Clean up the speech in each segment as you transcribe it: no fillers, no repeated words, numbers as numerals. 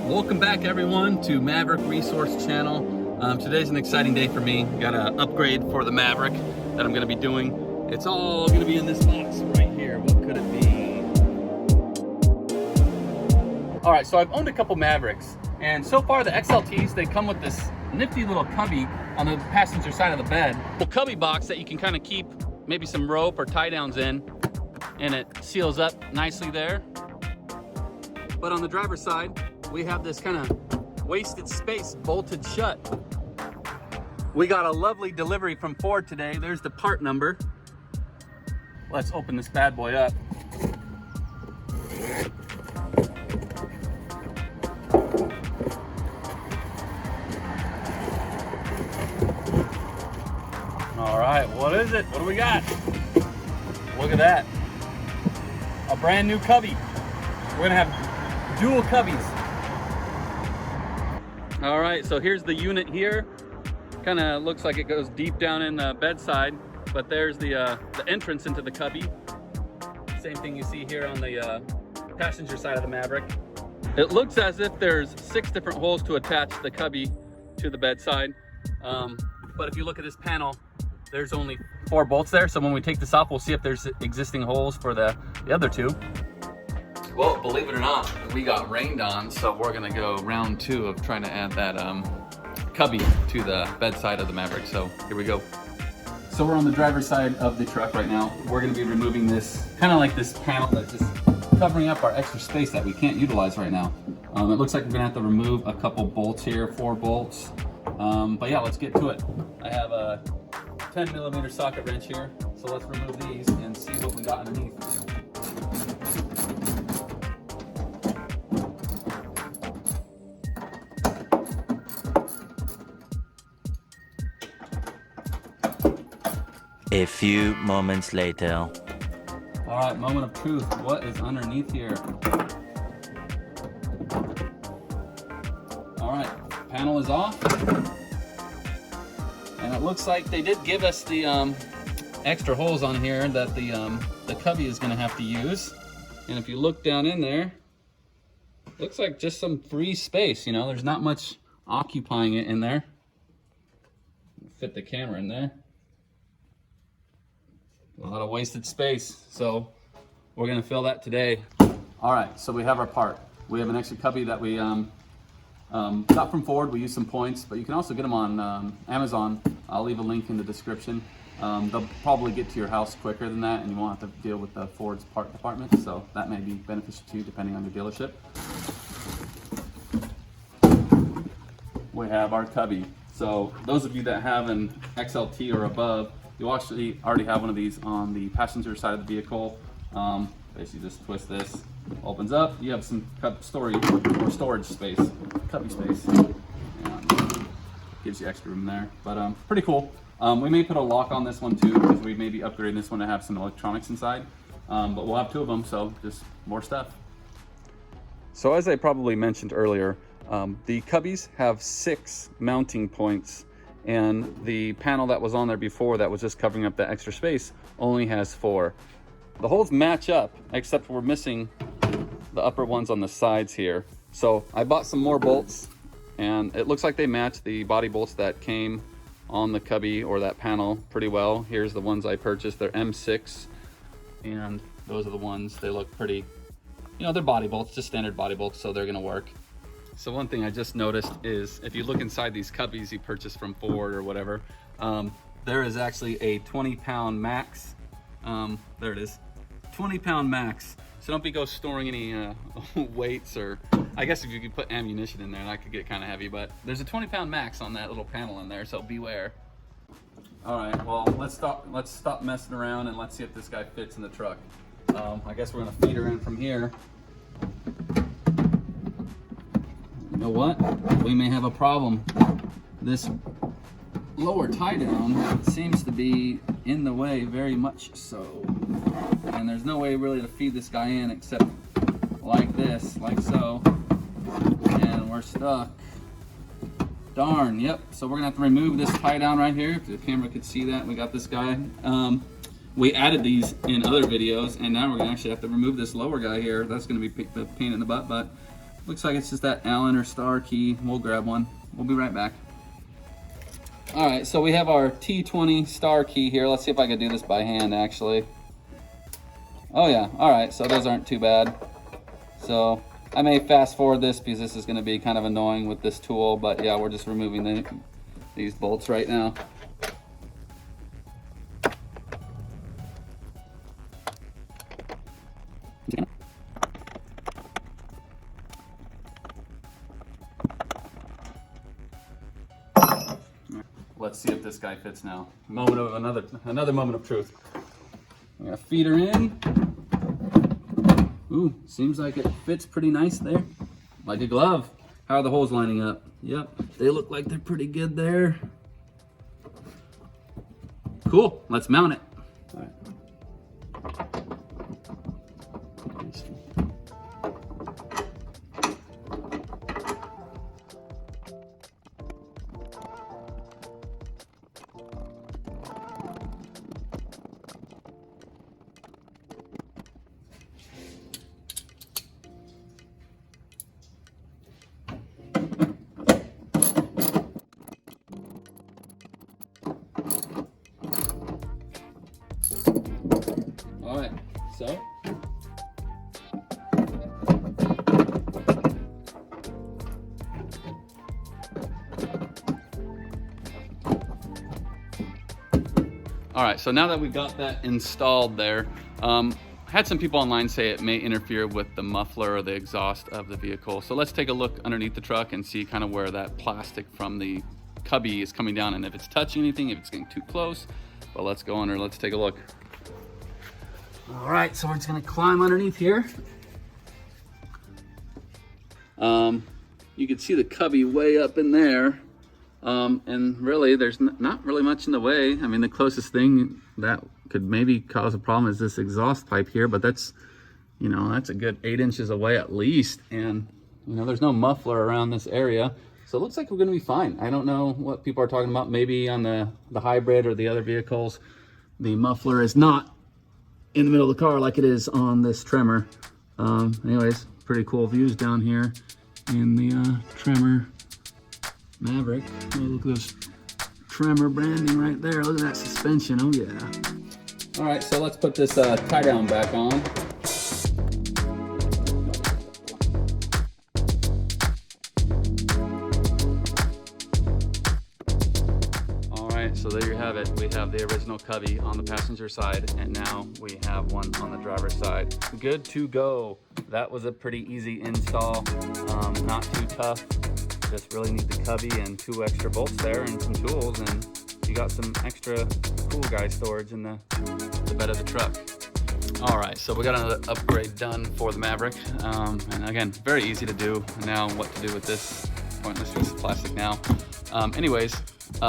Welcome back everyone to Maverick Resource Channel. Today's an exciting day for me. Got an upgrade for the Maverick that I'm going to be doing. It's all going to be in this box right here. What could it be? All right, so I've owned a couple Mavericks, and so far the XLTs, they come with this nifty little cubby on the passenger side of the bed. A cubby box that you can kind of keep maybe some rope or tie downs in, and it seals up nicely there. But on the driver's side, we have this kind of wasted space bolted shut. We got a lovely delivery from Ford today. There's the part number. Let's open this bad boy up. All right, what is it? What do we got? Look at that. A brand new cubby. We're gonna have dual cubbies. All right, so here's the unit here. Kind of looks like it goes deep down in the bedside, but there's the entrance into the cubby. Same thing you see here on the passenger side of the Maverick. It looks as if there's 6 different holes to attach the cubby to the bedside. But if you look at this panel, there's only 4 bolts there. So when we take this off, we'll see if there's existing holes for the other 2. Well, believe it or not, we got rained on, so we're gonna go round 2 of trying to add that cubby to the bedside of the Maverick. So here we go. So we're on the driver's side of the truck right now. We're gonna be removing this, kind of like this panel that's just covering up our extra space that we can't utilize right now. It looks like we're gonna have to remove a couple bolts here, 4 bolts. But yeah, let's get to it. I have a 10mm socket wrench here, so let's remove these and see what we got underneath. A few moments later. All right, moment of truth. What is underneath here? All right, panel is off. And it looks like they did give us the extra holes on here that the cubby is gonna have to use. And if you look down in there, looks like just some free space, you know, there's not much occupying it in there. Fit the camera in there. A lot of wasted space, so we're gonna fill that today. All right, so we have our part. We have an extra cubby that we got from Ford. We used some points, but you can also get them on Amazon. I'll leave a link in the description. They'll probably get to your house quicker than that, and you won't have to deal with the Ford's part department, so that may be beneficial to you depending on your dealership. We have our cubby. So those of you that have an XLT or above, you actually already have one of these on the passenger side of the vehicle. Basically just twist this, opens up. You have some storage space, cubby space. And gives you extra room there, but pretty cool. We may put a lock on this one too, because we may be upgrading this one to have some electronics inside. But we'll have 2 of them, so just more stuff. So as I probably mentioned earlier, the cubbies have 6 mounting points, and the panel that was on there before that was just covering up that extra space only has 4. The holes match up, except we're missing the upper ones on the sides here. So I bought some more bolts, and it looks like they match the body bolts that came on the cubby or that panel pretty well. Here's the ones I purchased. They're M6, and those are the ones. They look pretty, you know, they're body bolts, just standard body bolts, so they're gonna work. So one thing I just noticed is if you look inside these cubbies you purchased from Ford or whatever, there is actually a 20-pound max. There it is, 20-pound max. So don't go storing any weights, or I guess if you could put ammunition in there, that could get kind of heavy, but there's a 20-pound max on that little panel in there, so beware. All right, well, let's stop messing around and let's see if this guy fits in the truck. I guess we're gonna feed her in from here. You know what? We may have a problem. This lower tie down seems to be in the way, very much so. And there's no way really to feed this guy in except like this, like so. And we're stuck. Darn, yep. So we're gonna have to remove this tie down right here. If the camera could see that, we got this guy. We added these in other videos, and now we're gonna actually have to remove this lower guy here. That's gonna be the pain in the butt, but Looks like it's just that Allen or star key. We'll grab one. We'll be right back. All right, so we have our T20 star key here. Let's see if I can do this by hand, actually. Oh yeah, all right, so those aren't too bad. So I may fast forward this because this is gonna be kind of annoying with this tool, but yeah, we're just removing these bolts right now. Let's see if this guy fits now. Another moment of truth. I'm gonna feed her in. Ooh, seems like it fits pretty nice there. Like a glove. How are the holes lining up? Yep, they look like they're pretty good there. Cool, let's mount it. All right. All right, so now that we got that installed there, I had some people online say it may interfere with the muffler or the exhaust of the vehicle. So let's take a look underneath the truck and see kind of where that plastic from the cubby is coming down and if it's touching anything, if it's getting too close. But let's go under, let's take a look. All right, so we're just gonna climb underneath here. You can see the cubby way up in there. And really, there's not really much in the way. I mean, the closest thing that could maybe cause a problem is this exhaust pipe here, but that's, you know, that's a good 8 inches away at least. And, you know, there's no muffler around this area. So it looks like we're gonna be fine. I don't know what people are talking about. Maybe on the hybrid or the other vehicles, the muffler is not in the middle of the car like it is on this Tremor. Anyways, pretty cool views down here in the Tremor Maverick. Oh, look at those Tremor branding right there. Look at that suspension. Oh yeah. All right, so let's put this tie down back on. All right, so there you have it. We have the original cubby on the passenger side, and now we have one on the driver's side. Good to go. That was a pretty easy install. Not too tough. Just really need the cubby and 2 extra bolts there and some tools, and you got some extra cool guy storage in the bed of the truck. All right, so we got another upgrade done for the Maverick, and again, very easy to do. Now what to do with this pointless piece of plastic now. Anyways,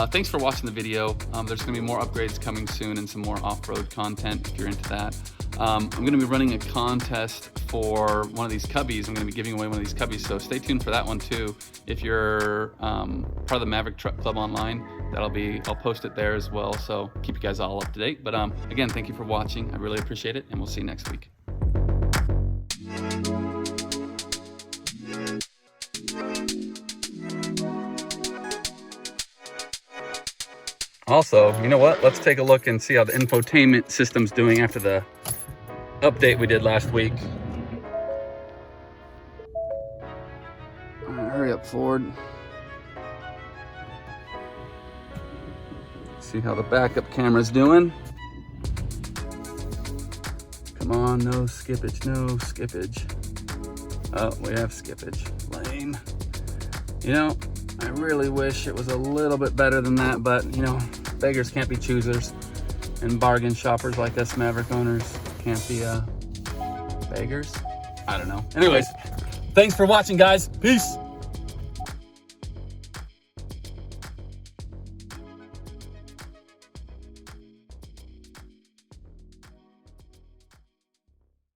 thanks for watching the video. There's gonna be more upgrades coming soon and some more off-road content if you're into that. I'm gonna be running a contest for one of these cubbies. I'm gonna be giving away one of these cubbies, so stay tuned for that one too. If you're part of the Maverick Truck Club online, I'll post it there as well, so keep you guys all up to date. But again, thank you for watching. I really appreciate it, and we'll see you next week. Also, you know what? Let's take a look and see how the infotainment system's doing after the update we did last week. Hurry up, Ford. See how the backup camera's doing. Come on, no skippage, no skippage. Oh, we have skippage. Lame. You know, I really wish it was a little bit better than that, but you know, beggars can't be choosers, and bargain shoppers like us Maverick owners can't be beggars. I don't know. Anyways, thanks for watching, guys. Peace.